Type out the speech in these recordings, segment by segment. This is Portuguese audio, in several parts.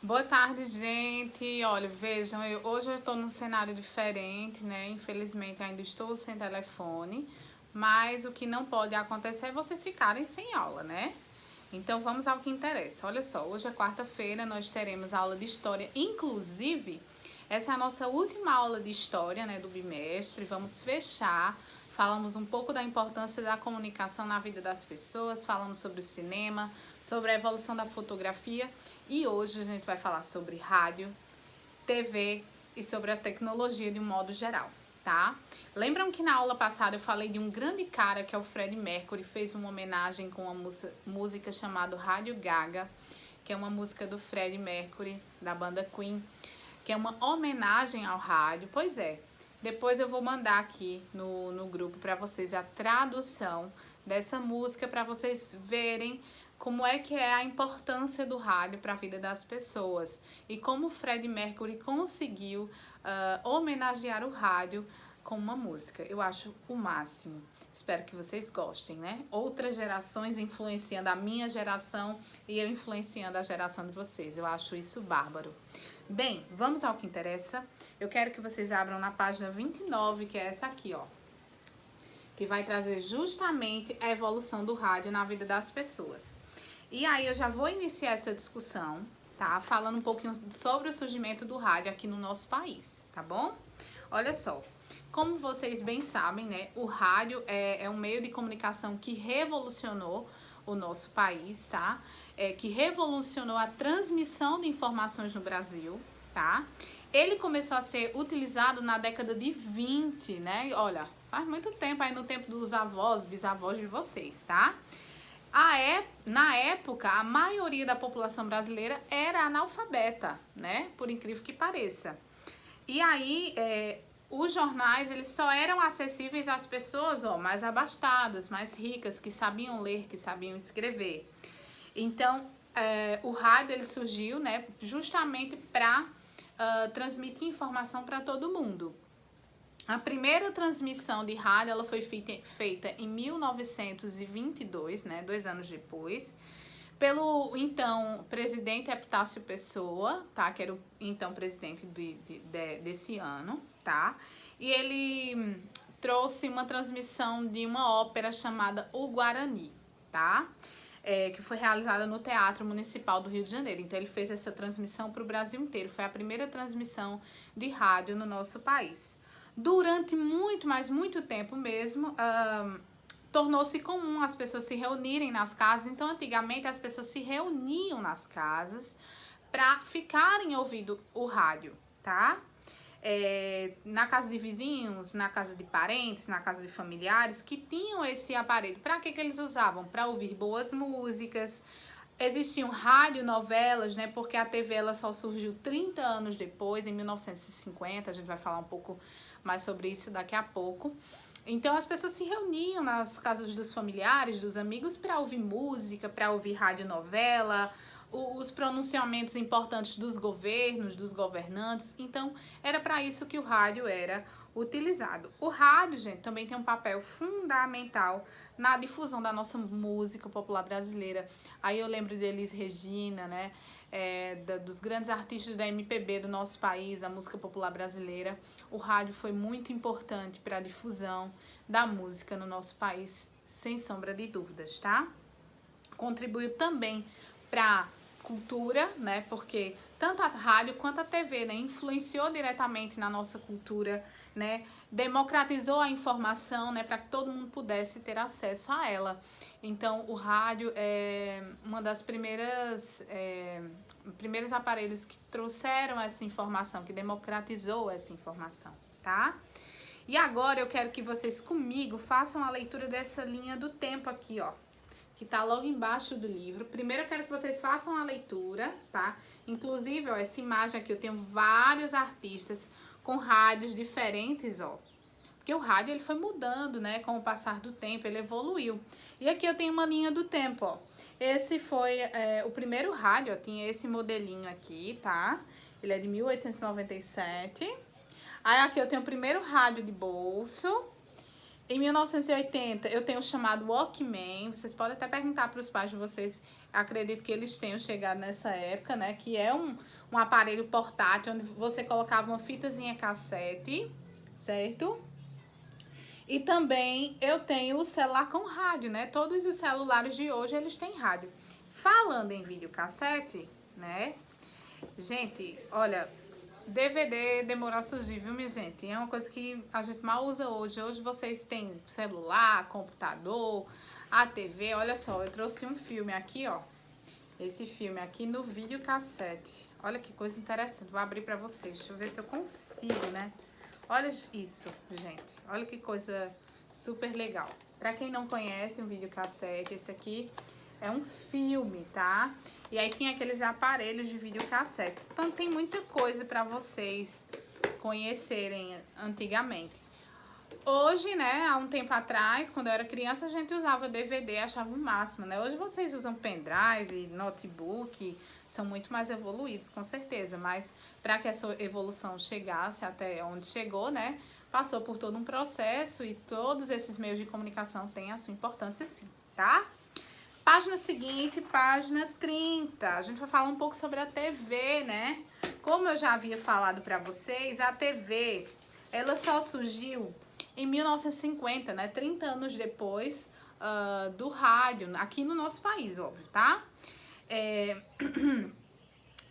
Boa tarde, gente. Olha, vejam, hoje eu estou num cenário diferente, né? Infelizmente ainda estou sem telefone, mas o que não pode acontecer é vocês ficarem sem aula, né? Então vamos ao que interessa. Olha só, hoje é quarta-feira, nós teremos aula de história, inclusive essa é a nossa última aula de história, né, do bimestre. Vamos fechar. Falamos um pouco da importância da comunicação na vida das pessoas, falamos sobre o cinema, sobre a evolução da fotografia e hoje a gente vai falar sobre rádio, TV e sobre a tecnologia de um modo geral, tá? Lembram que na aula passada eu falei de um grande cara que é o Freddie Mercury, fez uma homenagem com uma música chamada Rádio Gaga, que é uma música do Freddie Mercury, da banda Queen, que é uma homenagem ao rádio. Pois é, depois eu vou mandar aqui no grupo para vocês a tradução dessa música para vocês verem como é que é a importância do rádio para a vida das pessoas e como o Freddie Mercury conseguiu homenagear o rádio com uma música. Eu acho o máximo. Espero que vocês gostem, né? Outras gerações influenciando a minha geração e eu influenciando a geração de vocês. Eu acho isso bárbaro. Bem, vamos ao que interessa. Eu quero que vocês abram na página 29, que é essa aqui, ó. Que vai trazer justamente a evolução do rádio na vida das pessoas. E aí eu já vou iniciar essa discussão, tá? Falando um pouquinho sobre o surgimento do rádio aqui no nosso país, tá bom? Olha só, como vocês bem sabem, né? O rádio é um meio de comunicação que revolucionou o nosso país, tá? Que revolucionou a transmissão de informações no Brasil, tá? Ele começou a ser utilizado na década de 20, né? Olha, faz muito tempo, aí no tempo dos avós, bisavós de vocês, tá? Na época, a maioria da população brasileira era analfabeta, né? Por incrível que pareça. E aí, os jornais, eles só eram acessíveis às pessoas mais abastadas, mais ricas, que sabiam ler, que sabiam escrever. Então, o rádio, ele surgiu, né, justamente para transmitir informação para todo mundo. A primeira transmissão de rádio, ela foi feita em 1922, né, 2 anos depois, pelo então presidente Epitácio Pessoa, tá, que era o então presidente desse ano, tá, e ele trouxe uma transmissão de uma ópera chamada O Guarani, tá, que foi realizada no Teatro Municipal do Rio de Janeiro. Então ele fez essa transmissão para o Brasil inteiro, foi a primeira transmissão de rádio no nosso país. Durante muito, mas muito tempo mesmo, tornou-se comum as pessoas se reunirem nas casas. Então, antigamente, as pessoas se reuniam nas casas para ficarem ouvindo o rádio, tá? Na casa de vizinhos, na casa de parentes, na casa de familiares que tinham esse aparelho. Para que eles usavam? Para ouvir boas músicas. Existiam radionovelas, né? Porque a TV ela só surgiu 30 anos depois, em 1950. A gente vai falar um pouco mais sobre isso daqui a pouco. Então as pessoas se reuniam nas casas dos familiares, dos amigos, para ouvir música, para ouvir radionovela, os pronunciamentos importantes dos governos, dos governantes. Então era para isso que o rádio era utilizado. O rádio, gente, também tem um papel fundamental na difusão da nossa música popular brasileira. Aí eu lembro de Elis Regina, né? Dos grandes artistas da MPB do nosso país, da música popular brasileira. O rádio foi muito importante para a difusão da música no nosso país, sem sombra de dúvidas, tá? Contribuiu também para cultura, né? Porque tanto a rádio quanto a TV, né, influenciou diretamente na nossa cultura, né? Democratizou a informação, né, para que todo mundo pudesse ter acesso a ela. Então, o rádio é uma das primeiros aparelhos que trouxeram essa informação, que democratizou essa informação, tá? E agora eu quero que vocês comigo façam a leitura dessa linha do tempo aqui, ó, que tá logo embaixo do livro. Primeiro eu quero que vocês façam a leitura, tá? Inclusive, ó, essa imagem aqui eu tenho vários artistas com rádios diferentes, ó. Porque o rádio ele foi mudando, né, com o passar do tempo, ele evoluiu. E aqui eu tenho uma linha do tempo, ó. Esse foi o primeiro rádio, ó, tinha esse modelinho aqui, tá? Ele é de 1897. Aí aqui eu tenho o primeiro rádio de bolso. Em 1980, eu tenho o chamado Walkman. Vocês podem até perguntar para os pais de vocês Acredito que eles tenham chegado nessa época, né? Que é um aparelho portátil onde você colocava uma fitazinha cassete, certo? E também eu tenho o celular com rádio, né? Todos os celulares de hoje, eles têm rádio. Falando em videocassete, né? Gente, olha, DVD demorou a surgir, viu, minha gente? É uma coisa que a gente mal usa hoje. Hoje vocês têm celular, computador, a TV. Olha só, eu trouxe um filme aqui, ó. Esse filme aqui no videocassete. Olha que coisa interessante. Vou abrir pra vocês. Deixa eu ver se eu consigo, né? Olha isso, gente. Olha que coisa super legal. Pra quem não conhece um videocassete, esse aqui é um filme, tá? E aí tem aqueles aparelhos de videocassete. Então tem muita coisa pra vocês conhecerem antigamente. Hoje, né, há um tempo atrás, quando eu era criança, a gente usava DVD, achava o máximo, né? Hoje vocês usam pendrive, notebook, são muito mais evoluídos, com certeza. Mas para que essa evolução chegasse até onde chegou, né, passou por todo um processo e todos esses meios de comunicação têm a sua importância sim, tá? Página seguinte, página 30. A gente vai falar um pouco sobre a TV, né? Como eu já havia falado para vocês, a TV, ela só surgiu em 1950, né? 30 anos depois do rádio, aqui no nosso país, óbvio, tá?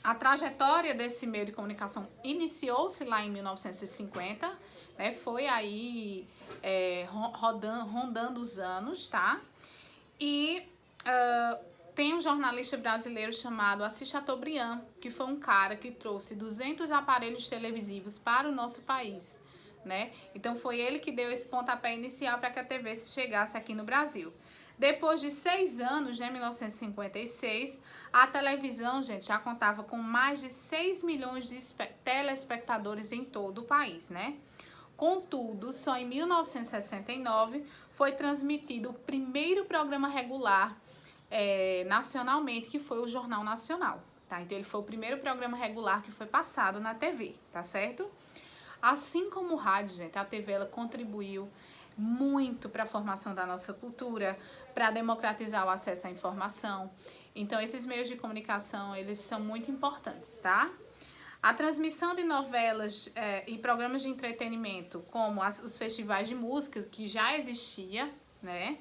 A trajetória desse meio de comunicação iniciou-se lá em 1950, né? Foi aí rondando os anos, tá? E tem um jornalista brasileiro chamado Assis Chateaubriand, que foi um cara que trouxe 200 aparelhos televisivos para o nosso país, né? Então foi ele que deu esse pontapé inicial para que a TV chegasse aqui no Brasil. Depois de 6 anos, né, 1956, a televisão, gente, já contava com mais de 6 milhões de telespectadores em todo o país, né? Contudo, só em 1969 foi transmitido o primeiro programa regular nacionalmente, que foi o Jornal Nacional, tá? Então ele foi o primeiro programa regular que foi passado na TV, tá certo? Assim como o rádio, gente, a TV ela contribuiu muito para a formação da nossa cultura, para democratizar o acesso à informação. Então esses meios de comunicação, eles são muito importantes, tá? A transmissão de novelas e programas de entretenimento, como os festivais de música, que já existia, né?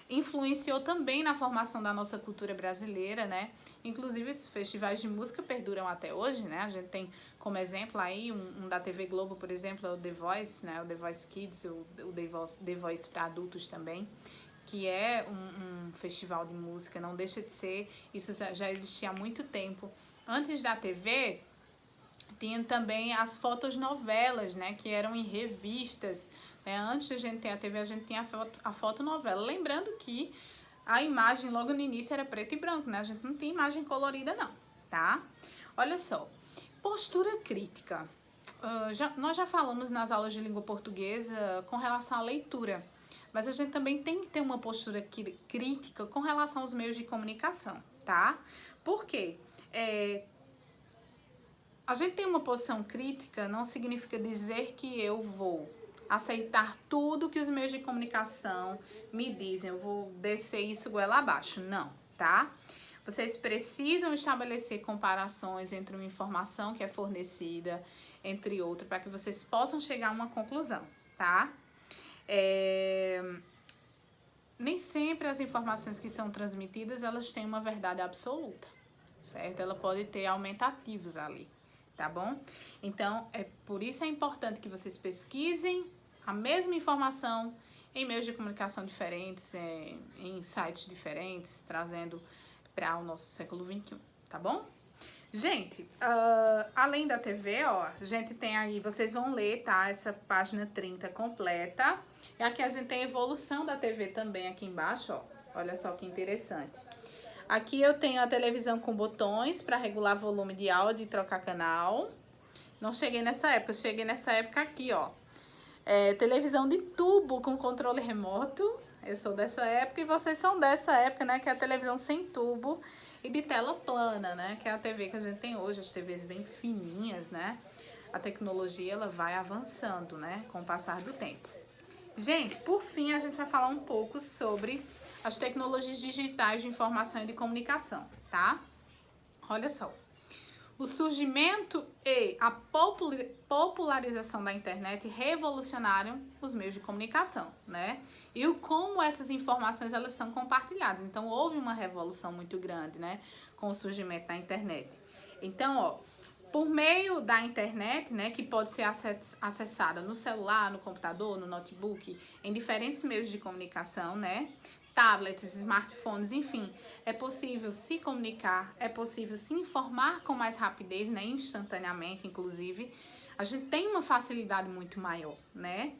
Influenciou também na formação da nossa cultura brasileira, né? Inclusive, esses festivais de música perduram até hoje, né? A gente tem como exemplo aí um da TV Globo, por exemplo, é o The Voice, né? O The Voice Kids, o The Voice para adultos também, que é um festival de música, não deixa de ser, isso já existia há muito tempo. Antes da TV, tinha também as fotonovelas, né? Que eram em revistas. Antes de a gente ter a TV, a gente tinha a fotonovela. Lembrando que a imagem logo no início era preto e branco, né? A gente não tinha imagem colorida não, tá? Olha só, postura crítica. Nós já falamos nas aulas de língua portuguesa com relação à leitura, mas a gente também tem que ter uma postura crítica com relação aos meios de comunicação, tá? Por quê? A gente tem uma posição crítica não significa dizer que eu vou aceitar tudo que os meios de comunicação me dizem, eu vou descer isso goela abaixo, não, tá? Vocês precisam estabelecer comparações entre uma informação que é fornecida, entre outra, para que vocês possam chegar a uma conclusão, tá? Nem sempre as informações que são transmitidas, elas têm uma verdade absoluta, certo? Ela pode ter aumentativos ali, tá bom? Então, por isso é importante que vocês pesquisem a mesma informação em meios de comunicação diferentes, em sites diferentes, trazendo para o nosso século XXI, tá bom? Gente, além da TV, ó, a gente tem aí, vocês vão ler, tá? Essa página 30 completa. E aqui a gente tem a evolução da TV também aqui embaixo, ó. Olha só que interessante. Aqui eu tenho a televisão com botões para regular volume de áudio e trocar canal. Não cheguei nessa época, cheguei nessa época aqui, ó. Televisão de tubo com controle remoto. Eu sou dessa época e vocês são dessa época, né? Que é a televisão sem tubo e de tela plana, né? Que é a TV que a gente tem hoje, as TVs bem fininhas, né? A tecnologia, ela vai avançando, né? Com o passar do tempo. Gente, por fim, a gente vai falar um pouco sobre as tecnologias digitais de informação e de comunicação, tá? Olha só. O surgimento e a popularização da internet revolucionaram os meios de comunicação, né? E como essas informações elas são compartilhadas. Então, houve uma revolução muito grande, né? Com o surgimento da internet. Então, ó, por meio da internet, né, que pode ser acessada no celular, no computador, no notebook, em diferentes meios de comunicação, né? Tablets, smartphones, enfim, é possível se comunicar, é possível se informar com mais rapidez, né, instantaneamente, inclusive. A gente tem uma facilidade muito maior, né?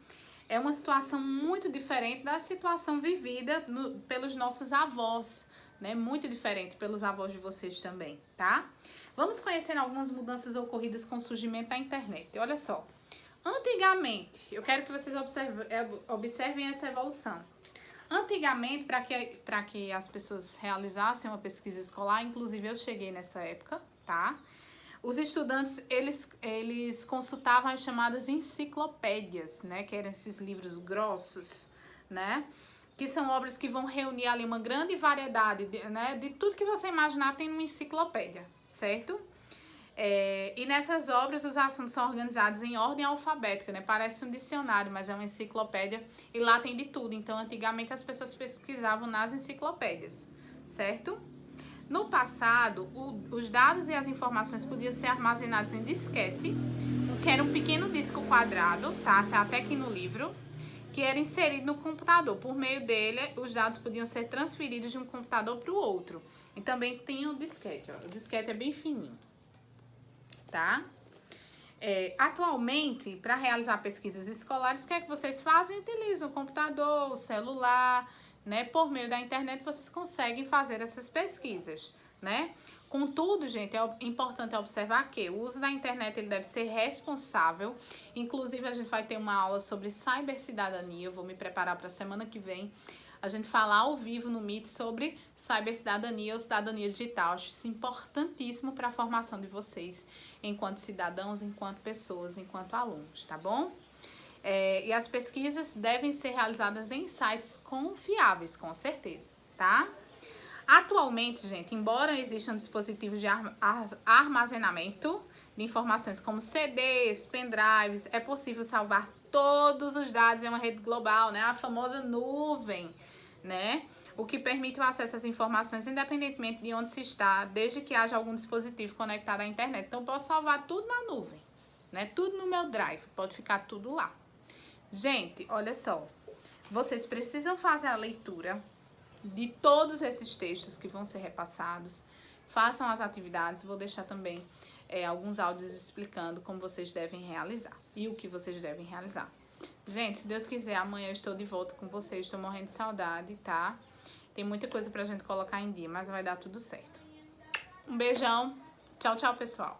É uma situação muito diferente da situação vivida pelos nossos avós, né? Muito diferente pelos avós de vocês também, tá? Vamos conhecer algumas mudanças ocorridas com o surgimento da internet. Olha só, antigamente, eu quero que vocês observem essa evolução. Antigamente, para que as pessoas realizassem uma pesquisa escolar, inclusive eu cheguei nessa época, tá? Os estudantes, eles consultavam as chamadas enciclopédias, né? Que eram esses livros grossos, né? Que são obras que vão reunir ali uma grande variedade, né? De tudo que você imaginar tem uma enciclopédia, certo? E nessas obras os assuntos são organizados em ordem alfabética, né? Parece um dicionário, mas é uma enciclopédia e lá tem de tudo. Então, antigamente as pessoas pesquisavam nas enciclopédias, certo? No passado, os dados e as informações podiam ser armazenados em disquete, que era um pequeno disco quadrado, tá? Tá até aqui no livro, que era inserido no computador. Por meio dele, os dados podiam ser transferidos de um computador para o outro. E também tem o disquete, ó. O disquete é bem fininho. Tá? Atualmente, para realizar pesquisas escolares, o que é que vocês fazem? Utilizam o computador, o celular, né? Por meio da internet, vocês conseguem fazer essas pesquisas, né? Contudo, gente, é importante observar que o uso da internet ele deve ser responsável. Inclusive, a gente vai ter uma aula sobre cibercidadania. Eu vou me preparar para a semana que vem. A gente falar ao vivo no Meet sobre cibercidadania ou cidadania digital. Acho isso importantíssimo para a formação de vocês enquanto cidadãos, enquanto pessoas, enquanto alunos, tá bom? E as pesquisas devem ser realizadas em sites confiáveis, com certeza, tá? Atualmente, gente, embora existam dispositivos de armazenamento de informações como CDs, pendrives, é possível salvar todos os dados em uma rede global, né? A famosa nuvem, né? O que permite o acesso às informações independentemente de onde se está, desde que haja algum dispositivo conectado à internet. Então, eu posso salvar tudo na nuvem, né? Tudo no meu drive, pode ficar tudo lá. Gente, olha só, vocês precisam fazer a leitura de todos esses textos que vão ser repassados. Façam as atividades, vou deixar também alguns áudios explicando como vocês devem realizar e o que vocês devem realizar. Gente, se Deus quiser, amanhã eu estou de volta com vocês. Estou morrendo de saudade, tá? Tem muita coisa pra gente colocar em dia, mas vai dar tudo certo. Um beijão. Tchau, tchau, pessoal.